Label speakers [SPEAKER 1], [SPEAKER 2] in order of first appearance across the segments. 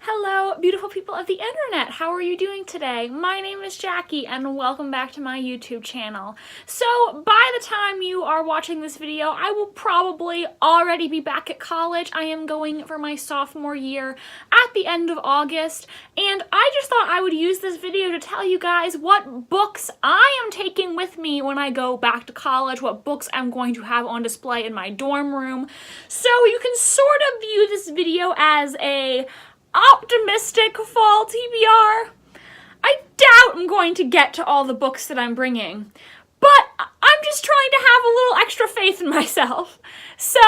[SPEAKER 1] Hello, beautiful people of the internet. How are you doing today? My name is Jackie and welcome back to my YouTube channel. So by the time you are watching this video, I will probably already be back at college. I am going for my sophomore year at the end of August, and I just thought I would use this video to tell you guys what books I am taking with me when I go back to college, what books I'm going to have on display in my dorm room. So you can sort of view this video as a optimistic fall TBR. I doubt I'm going to get to all the books that I'm bringing, but I'm just trying to have a little extra faith in myself. So,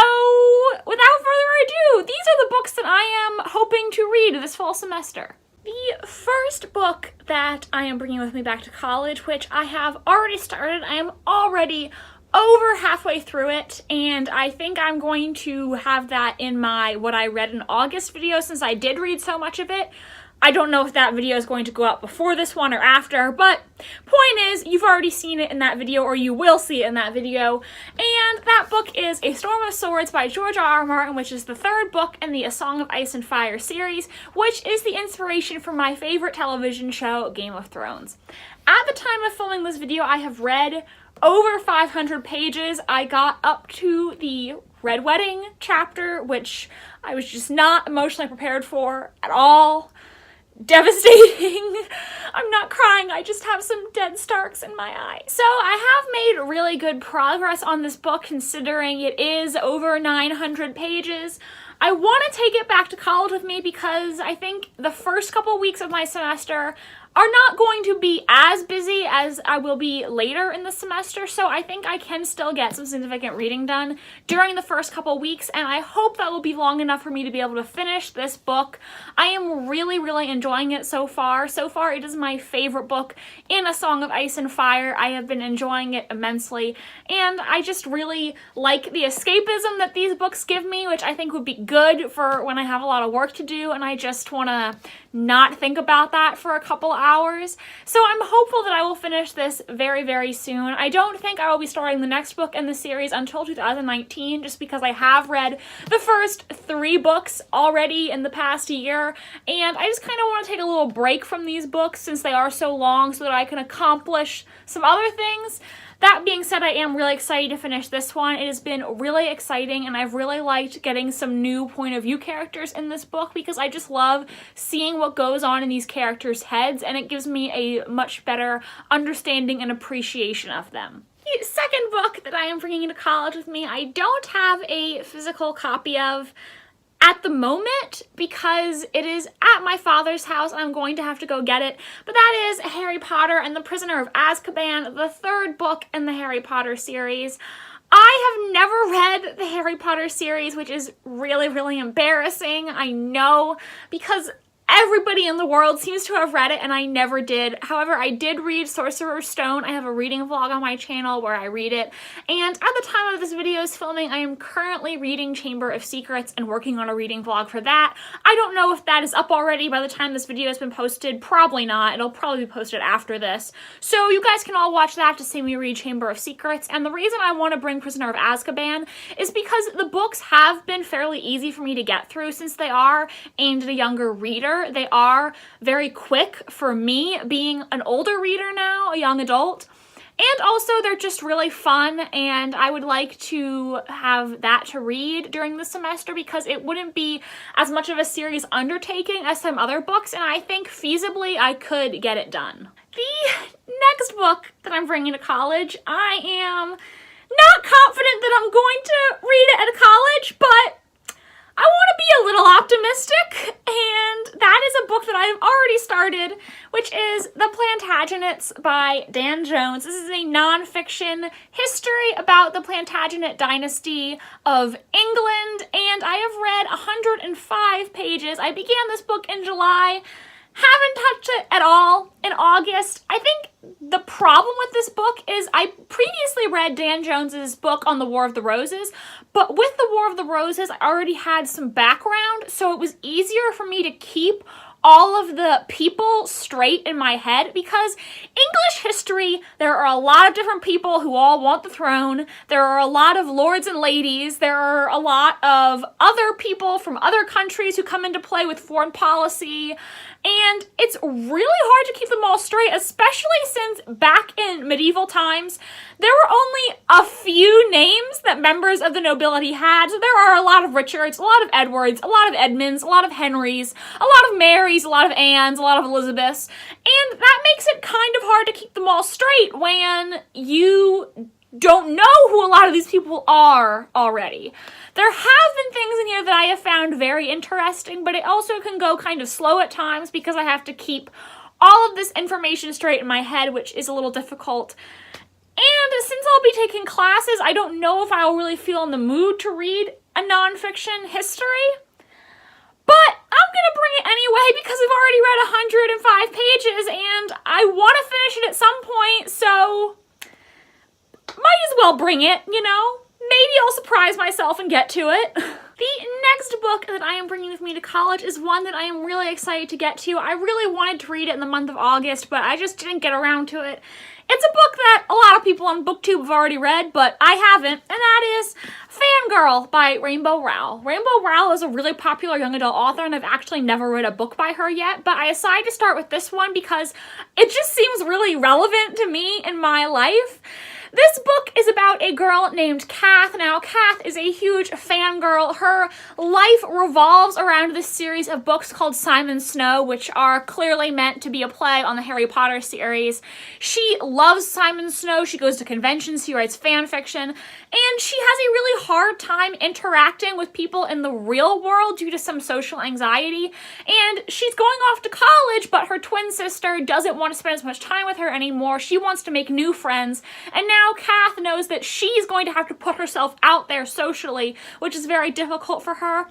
[SPEAKER 1] without further ado, these are the books that I am hoping to read this fall semester. The first book that I am bringing with me back to college, which I have already started, I am already over halfway through it, and I think I'm going to have that in my what I read in August video since I did read so much of it. I don't know if that video is going to go out before this one or after, but point is, you've already seen it in that video, or you will see it in that video, and that book is A Storm of Swords by George R.R. Martin, which is the third book in the A Song of Ice and Fire series, which is the inspiration for my favorite television show, Game of Thrones. At the time of filming this video, I have read over 500 pages. I got up to the Red Wedding chapter, which I was just not emotionally prepared for at all. Devastating. I'm not crying, I just have some dead Starks in my eye. So I have made really good progress on this book considering it is over 900 pages. I want to take it back to college with me because I think the first couple weeks of my semester are not going to be as busy as I will be later in the semester, so I think I can still get some significant reading done during the first couple weeks, and I hope that will be long enough for me to be able to finish this book. I am really enjoying it so far. So far, it is my favorite book in A Song of Ice and Fire. I have been enjoying it immensely, and I just really like the escapism that these books give me, which I think would be good for when I have a lot of work to do, and I just want to not think about that for a couple hours. So I'm hopeful that I will finish this very soon. I don't think I will be starting the next book in the series until 2019, just because I have read the first 3 books already in the past year, and I just kind of want to take a little break from these books since they are so long so that I can accomplish some other things. That being said, I am really excited to finish this one. It has been really exciting, and I've really liked getting some new point of view characters in this book because I just love seeing what goes on in these characters' heads, and it gives me a much better understanding and appreciation of them. The second book that I am bringing to college with me, I don't have a physical copy of at the moment because it is at my father's house and I'm going to have to go get it, but that is Harry Potter and the Prisoner of Azkaban, the third book in the Harry Potter series. I have never read the Harry Potter series, which is really embarrassing, I know, because everybody in the world seems to have read it and I never did. However, I did read Sorcerer's Stone. I have a reading vlog on my channel where I read it. And at the time of this video's filming, I am currently reading Chamber of Secrets and working on a reading vlog for that. I don't know if that is up already by the time this video has been posted. Probably not. It'll probably be posted after this. So you guys can all watch that to see me read Chamber of Secrets. And the reason I want to bring Prisoner of Azkaban is because the books have been fairly easy for me to get through since they are aimed at a younger reader. They are very quick for me, being an older reader now, a young adult. And also they're just really fun, and I would like to have that to read during the semester because it wouldn't be as much of a serious undertaking as some other books, and I think feasibly I could get it done. The next book that I'm bringing to college, I am not confident that I'm going to read it at college, but I want to be a little optimistic, and that is a book that I have already started, which is The Plantagenets by Dan Jones. This is a nonfiction history about the Plantagenet dynasty of England, and I have read 105 pages. I began this book in July, haven't touched it at all in August. I think the problem with this book is I previously read Dan Jones's book on the War of the Roses, but with the War of the Roses, I already had some background, so it was easier for me to keep all of the people straight in my head, because English history, there are a lot of different people who all want the throne. There are a lot of lords and ladies. There are a lot of other people from other countries who come into play with foreign policy. And it's really hard to keep them all straight, especially since back in medieval times, there were only a few names that members of the nobility had. So there are a lot of Richards, a lot of Edwards, a lot of Edmonds, a lot of Henrys, a lot of Marys, a lot of Annes, a lot of Elizabeths. And that makes it kind of hard to keep them all straight when you don't know who a lot of these people are already. There have been things in here that I have found very interesting, but it also can go kind of slow at times because I have to keep all of this information straight in my head, which is a little difficult. And since I'll be taking classes, I don't know if I'll really feel in the mood to read a nonfiction history. But I'm gonna bring it anyway because I've already read 105 pages and I want to finish it at some point, so might as well bring it, you know? Maybe I'll surprise myself and get to it. The next book that I am bringing with me to college is one that I am really excited to get to. I really wanted to read it in the month of August, but I just didn't get around to it. It's a book that a lot of people on BookTube have already read, but I haven't, and that is Fangirl by Rainbow Rowell. Rainbow Rowell is a really popular young adult author, and I've actually never read a book by her yet, but I decided to start with this one because it just seems really relevant to me in my life. This book is about a girl named Kath. Now, Kath is a huge fangirl. Her life revolves around this series of books called Simon Snow, which are clearly meant to be a play on the Harry Potter series. She loves Simon Snow. She goes to conventions. She writes fan fiction. And she has a really hard time interacting with people in the real world due to some social anxiety. And she's going off to college, but her twin sister doesn't want to spend as much time with her anymore. She wants to make new friends. And now Kath knows that she's going to have to put herself out there socially, which is very difficult for her.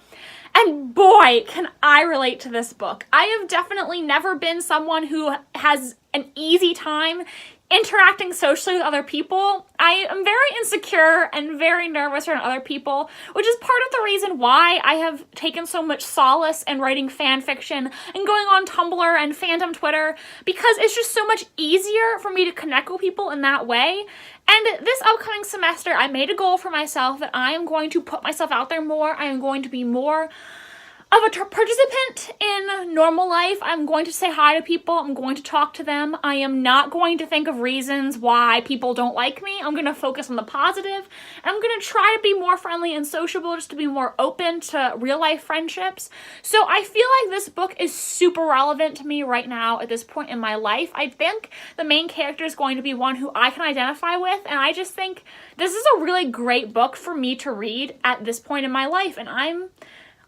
[SPEAKER 1] And boy, can I relate to this book. I have definitely never been someone who has an easy time interacting socially with other people. I am very insecure and very nervous around other people, which is part of the reason why I have taken so much solace in writing fan fiction and going on Tumblr and fandom Twitter, because it's just so much easier for me to connect with people in that way. And this upcoming semester, I made a goal for myself that I am going to put myself out there more. I am going to be more of a participant in normal life. I'm going to say hi to people. I'm going to talk to them. I am not going to think of reasons why people don't like me. I'm going to focus on the positive. And I'm going to try to be more friendly and sociable, just to be more open to real life friendships. So I feel like this book is super relevant to me right now at this point in my life. I think the main character is going to be one who I can identify with. And I just think this is a really great book for me to read at this point in my life. And I'm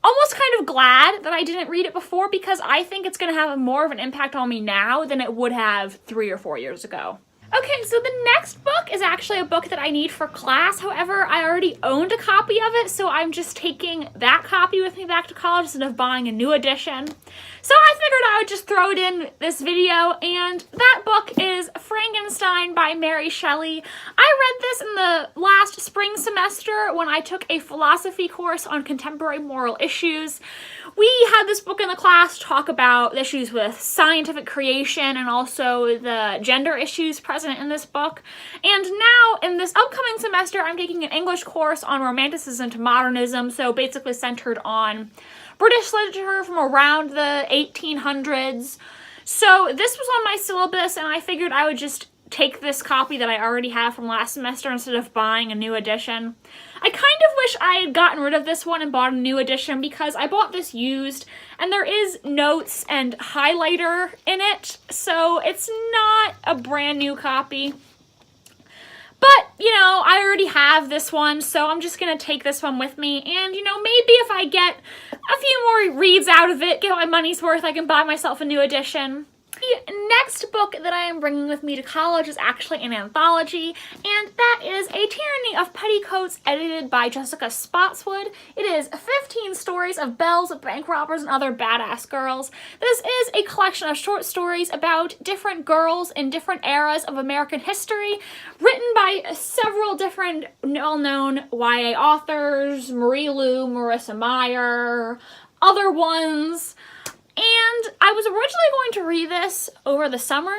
[SPEAKER 1] almost kind of glad that I didn't read it before, because I think it's going to have more of an impact on me now than it would have 3 or 4 years ago. Okay, so the next book is actually a book that I need for class. However, I already owned a copy of it, so I'm just taking that copy with me back to college instead of buying a new edition. So I figured I would just throw it in this video, and that book is Frankenstein by Mary Shelley. I read this in the last spring semester when I took a philosophy course on contemporary moral issues. We had this book in the class talk about issues with scientific creation and also the gender issues present in this book. And now, in this upcoming semester, I'm taking an English course on romanticism to modernism, so basically centered on British literature from around the 1800s. So this was on my syllabus, and I figured I would just take this copy that I already have from last semester instead of buying a new edition. I kind of wish I had gotten rid of this one and bought a new edition, because I bought this used, and there is notes and highlighter in it, so it's not a brand new copy. But, you know, I already have this one, so I'm just going to take this one with me. And, you know, maybe if I get a few more reads out of it, get my money's worth, I can buy myself a new edition. The next book that I am bringing with me to college is actually an anthology, and that is A Tyranny of Petticoats, edited by Jessica Spotswood. It is 15 stories of belles, bank robbers, and other badass girls. This is a collection of short stories about different girls in different eras of American history, written by several different well-known YA authors, Marie Lu, Marissa Meyer, other ones. And I was originally going to read this over the summer,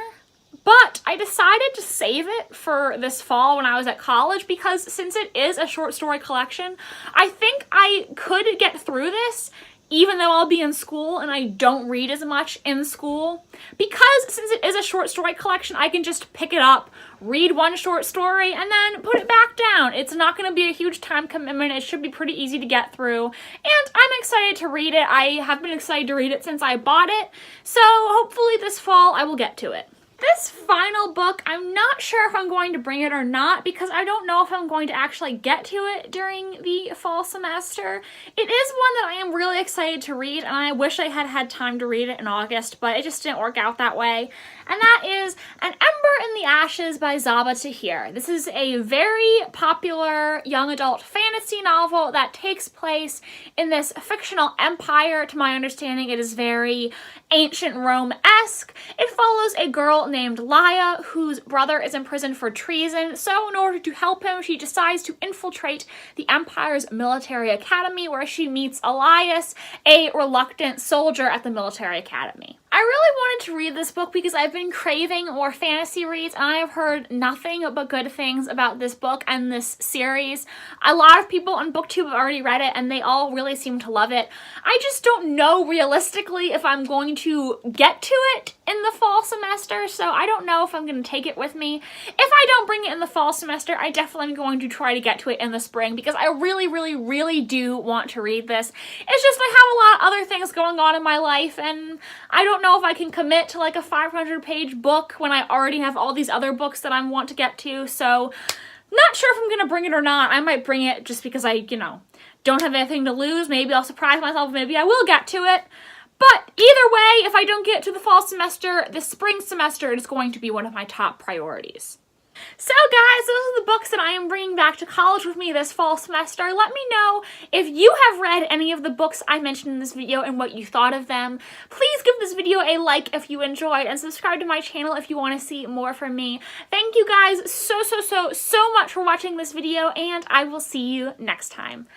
[SPEAKER 1] but I decided to save it for this fall when I was at college because since it is a short story collection, I think I could get through this even though I'll be in school and I don't read as much in school. Because since it is a short story collection, I can just pick it up, read one short story, and then put it back down. It's not going to be a huge time commitment. It should be pretty easy to get through. And I'm excited to read it. I have been excited to read it since I bought it. So hopefully this fall I will get to it. This final book, I'm not sure if I'm going to bring it or not because I don't know if I'm going to actually get to it during the fall semester. It is one that I am really excited to read, and I wish I had had time to read it in August, but it just didn't work out that way. And that is An Ember in the Ashes by Zaba Tahir. This is a very popular young adult fantasy novel that takes place in this fictional empire. To my understanding, it is very ancient Rome-esque. It follows a girl named Laya, whose brother is in prison for treason, so in order to help him, she decides to infiltrate the Empire's military academy, where she meets Elias, a reluctant soldier at the military academy. I really wanted to read this book because I've been craving more fantasy reads, and I have heard nothing but good things about this book and this series. A lot of people on BookTube have already read it, and they all really seem to love it. I just don't know realistically if I'm going to get to it in the fall semester, so I don't know if I'm going to take it with me. If I don't bring it in the fall semester, I definitely am going to try to get to it in the spring because I really do want to read this. It's just I have a lot of other things going on in my life, and I don't know if I can commit to like a 500-page book when I already have all these other books that I want to get to, so not sure if I'm going to bring it or not. I might bring it just because I, don't have anything to lose. Maybe I'll surprise myself. Maybe I will get to it. But either way, if I don't get to the fall semester, the spring semester is going to be one of my top priorities. So guys, those are the books that I am bringing back to college with me this fall semester. Let me know if you have read any of the books I mentioned in this video and what you thought of them. Please give this video a like if you enjoyed and subscribe to my channel if you want to see more from me. Thank you guys so much for watching this video, and I will see you next time.